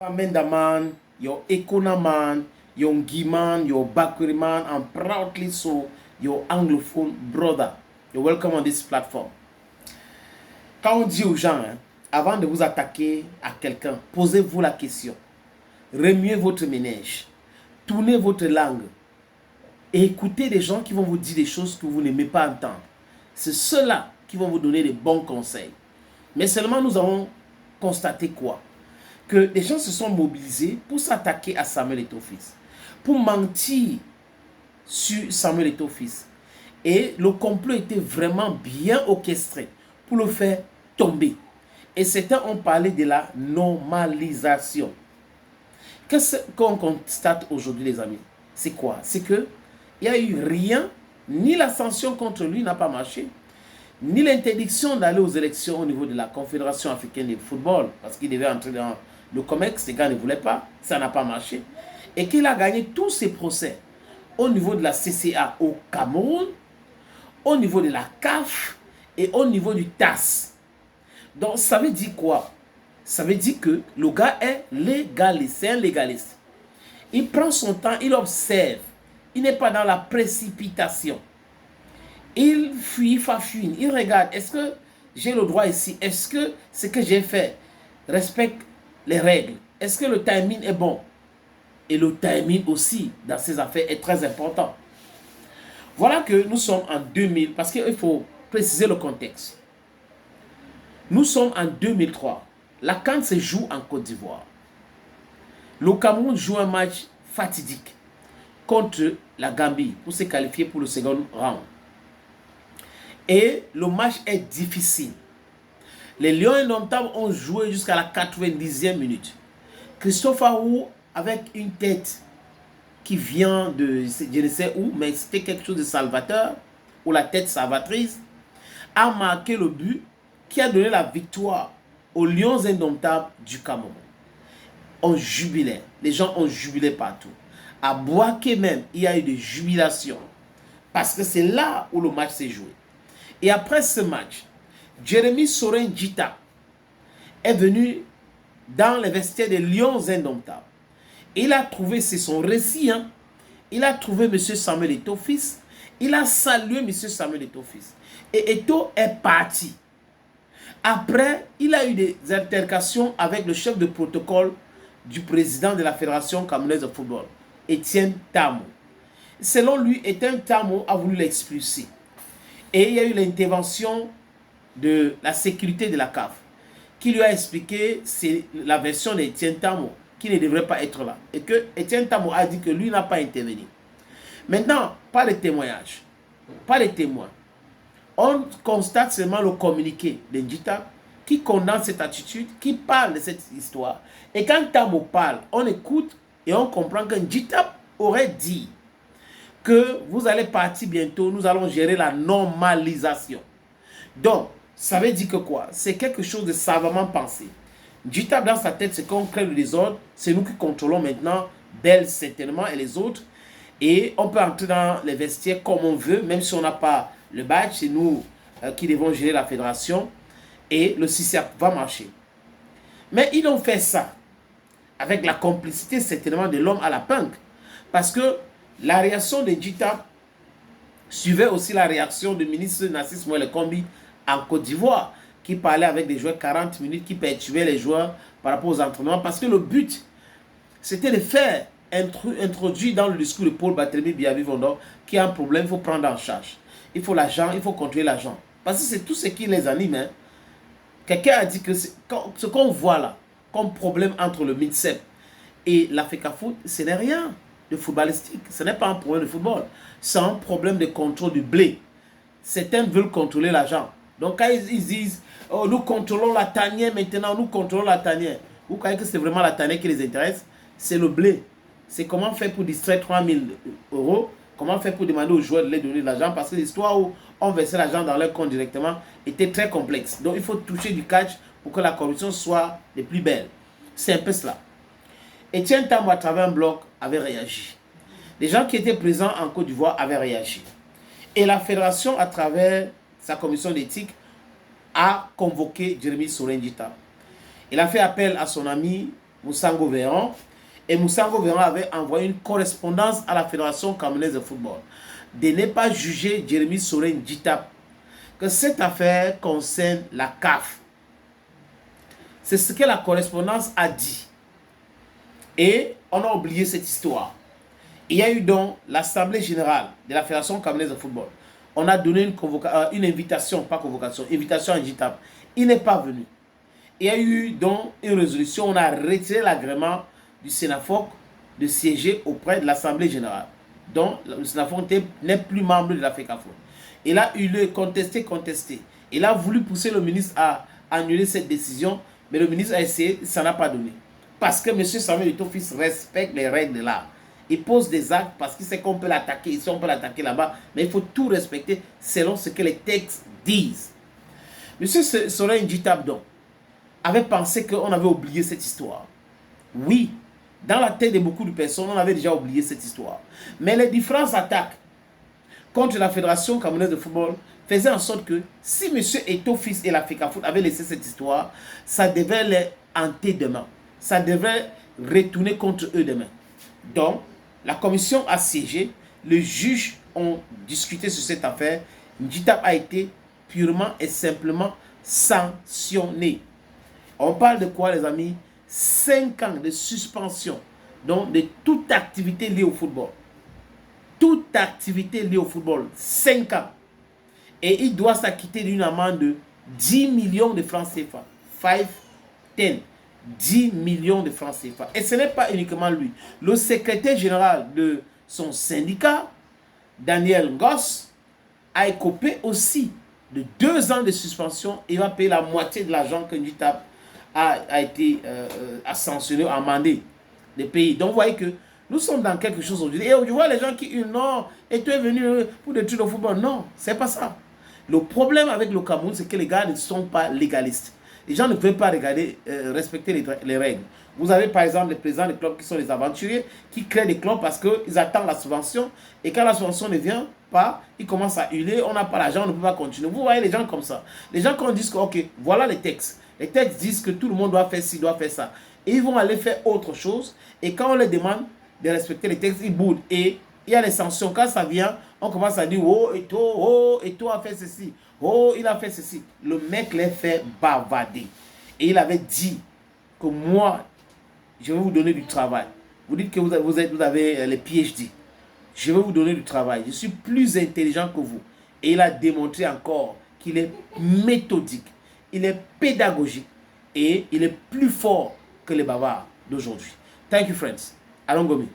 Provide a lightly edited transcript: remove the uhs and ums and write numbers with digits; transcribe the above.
Amenda man, your Ekona man, your Ngi man, your Bakuri man, and proudly so your anglophone brother. You're welcome on this platform. Quand on dit aux gens, hein, avant de vous attaquer à quelqu'un, posez-vous la question. Remuez votre ménage. Tournez votre langue. Et écoutez des gens qui vont vous dire des choses que vous n'aimez pas entendre. C'est ceux-là qui vont vous donner des bons conseils. Mais seulement nous avons constaté quoi? Que les gens se sont mobilisés pour s'attaquer à Samuel Eto'o-Fils, pour mentir sur Samuel Eto'o-Fils. Et le complot était vraiment bien orchestré pour le faire tomber. Et certains ont parlé de la normalisation. Qu'est-ce qu'on constate aujourd'hui, les amis? C'est quoi? C'est que il n'y a eu rien, ni la sanction contre lui n'a pas marché, ni l'interdiction d'aller aux élections au niveau de la Confédération africaine de football, parce qu'il devait entrer dans le COMEX, les gars ne voulaient pas, ça n'a pas marché. Et qu'il a gagné tous ses procès au niveau de la CCA au Cameroun, au niveau de la CAF et au niveau du TAS. Donc ça veut dire quoi? Ça veut dire que le gars est légaliste, c'est un légaliste. Il prend son temps, il observe. Il n'est pas dans la précipitation. Il fuit, il fafouine, il regarde. Est-ce que j'ai le droit ici? Est-ce que ce que j'ai fait respecte les règles? Est-ce que le timing est bon? Et le timing aussi, dans ces affaires, est très important. Voilà que nous sommes en 2000, parce qu'il faut préciser le contexte. Nous sommes en 2003. La CAN se joue en Côte d'Ivoire. Le Cameroun joue un match fatidique contre la Gambie pour se qualifier pour le second round. Et le match est difficile. Les Lions indomptables ont joué jusqu'à la 90e minute. Christophe Ahou, avec une tête qui vient de je ne sais où, mais c'était quelque chose de salvateur, ou la tête salvatrice, a marqué le but qui a donné la victoire aux Lions indomptables du Cameroun. On jubilait. Les gens ont jubilé partout. À Bouaké même, il y a eu des jubilations. Parce que c'est là où le match s'est joué. Et après ce match, Jérémy Sorin-Djita est venu dans les vestiaires des Lions indomptables. Il a trouvé, c'est son récit, hein, il a trouvé M. Samuel Eto'o-Fils. Il a salué M. Samuel Eto'o-Fils. Et Eto'o est parti. Après, il a eu des altercations avec le chef de protocole du président de la Fédération camerounaise de football, Etienne Tamo. Selon lui, Etienne Tamo a voulu l'expulser. Et il y a eu l'intervention de la sécurité de la CAF qui lui a expliqué c'est la version d'Etienne Tamo qui ne devrait pas être là. Et que Etienne Tamo a dit que lui n'a pas intervenu. Maintenant, pas de témoignage, pas de témoins. On constate seulement le communiqué de Ndjita qui condamne cette attitude, qui parle de cette histoire. Et quand Tamo parle, on écoute et on comprend que Ndjita aurait dit que vous allez partir bientôt, nous allons gérer la normalisation. Donc, ça veut dire que quoi? C'est quelque chose de savamment pensé. Ndjita dans sa tête, c'est qu'on crée le désordre, c'est nous qui contrôlons maintenant, Bell certainement et les autres. Et on peut entrer dans les vestiaires comme on veut, même si on n'a pas le badge, c'est nous qui devons gérer la fédération. Et le système va marcher. Mais ils ont fait ça avec la complicité certainement de l'homme à la punk. Parce que la réaction de Ndjita suivait aussi la réaction du ministre Narcisse Moelle Kombi en Côte d'Ivoire, qui parlait avec des joueurs 40 minutes, qui perturbait les joueurs par rapport aux entraînements. Parce que le but, c'était de faire introduire dans le discours de Paul Barthélémy Biabi-Vondor qu'il y a un problème, il faut prendre en charge. Il faut l'argent, il faut contrôler l'argent. Parce que c'est tout ce qui les anime. Hein. Quelqu'un a dit que ce qu'on voit là, comme problème entre le MINSEP et l'Africa-Foot, ce n'est rien de footballistique. Ce n'est pas un problème de football. C'est un problème de contrôle du blé. Certains veulent contrôler l'argent. Donc quand ils disent, oh, nous contrôlons la tanière maintenant, nous contrôlons la tanière. Vous croyez que c'est vraiment la tanière qui les intéresse? C'est le blé. C'est comment faire pour distraire 3 000 euros, comment faire pour demander aux joueurs de les donner de l'argent, parce que l'histoire où on versait l'argent dans leur compte directement était très complexe. Donc il faut toucher du catch pour que la corruption soit des plus belles. C'est un peu cela. Etienne Tamo, à travers un blog, avait réagi. Les gens qui étaient présents en Côte d'Ivoire avaient réagi. Et la fédération, à travers sa commission d'éthique, a convoqué Jérémy Sorin-Djita. Il a fait appel à son ami Moussango Véran. Et Moussango Véran avait envoyé une correspondance à la Fédération camerounaise de football de ne pas juger Jérémy Soren Djitap, que cette affaire concerne la CAF. C'est ce que la correspondance a dit. Et on a oublié cette histoire. Il y a eu donc l'Assemblée générale de la Fédération camerounaise de football. On a donné une invitation, pas convocation, invitation à Djitap. Il n'est pas venu. Il y a eu donc une résolution, on a retiré l'agrément du Sénafoc de siéger auprès de l'Assemblée générale. Donc, le Sénafoc n'est plus membre de la FECAFO. Il a eu le contesté. Il a voulu pousser le ministre à annuler cette décision, mais le ministre a essayé, ça n'a pas donné. Parce que M. Samuel Eto'o-Fils respecte les règles de l'art. Il pose des actes parce qu'il sait qu'on peut l'attaquer ici, on peut l'attaquer là-bas, mais il faut tout respecter selon ce que les textes disent. M. Soren Djitap donc avait pensé qu'on avait oublié cette histoire. Oui, dans la tête de beaucoup de personnes, on avait déjà oublié cette histoire. Mais les différentes attaques contre la Fédération camerounaise de football faisaient en sorte que si M. Eto'o-Fils et la FECAFOOT avaient laissé cette histoire, ça devait les hanter demain. Ça devait retourner contre eux demain. Donc, la commission a siégé, les juges ont discuté sur cette affaire. Djitap a été purement et simplement sanctionné. On parle de quoi, les amis? 5 ans de suspension, donc de toute activité liée au football. Toute activité liée au football, 5 ans. Et il doit s'acquitter d'une amende de 10 millions de francs CFA. 10 millions de francs CFA. Et ce n'est pas uniquement lui. Le secrétaire général de son syndicat, Daniel Ngoss, a écopé aussi de 2 ans de suspension. Il va payer la moitié de l'argent que Djitap a été sanctionné, amendé des pays. Donc vous voyez que nous sommes dans quelque chose aujourd'hui. Et je vois les gens qui non, et tu es venu pour détruire le football. Non, c'est pas ça. Le problème avec le Cameroun, c'est que les gars ne sont pas légalistes. Les gens ne veulent pas respecter les règles. Vous avez par exemple les présidents des clubs qui sont les aventuriers, qui créent des clubs parce qu'ils attendent la subvention. Et quand la subvention ne vient pas, ils commencent à hurler, on n'a pas l'argent, on ne peut pas continuer. Vous voyez les gens comme ça. Les gens qui disent que, ok, voilà les textes. Les textes disent que tout le monde doit faire ci, doit faire ça. Et ils vont aller faire autre chose. Et quand on les demande de respecter les textes, ils boudent. Et il y a les sanctions. Quand ça vient, on commence à dire, oh, Eto'o a fait ceci. Oh, il a fait ceci. Le mec les fait bavarder. Et il avait dit que moi, je vais vous donner du travail. Vous dites que vous avez les PhD. Je vais vous donner du travail. Je suis plus intelligent que vous. Et il a démontré encore qu'il est méthodique. Il est pédagogique. Et il est plus fort que les bavards d'aujourd'hui. Thank you, friends. Allons, Gomi.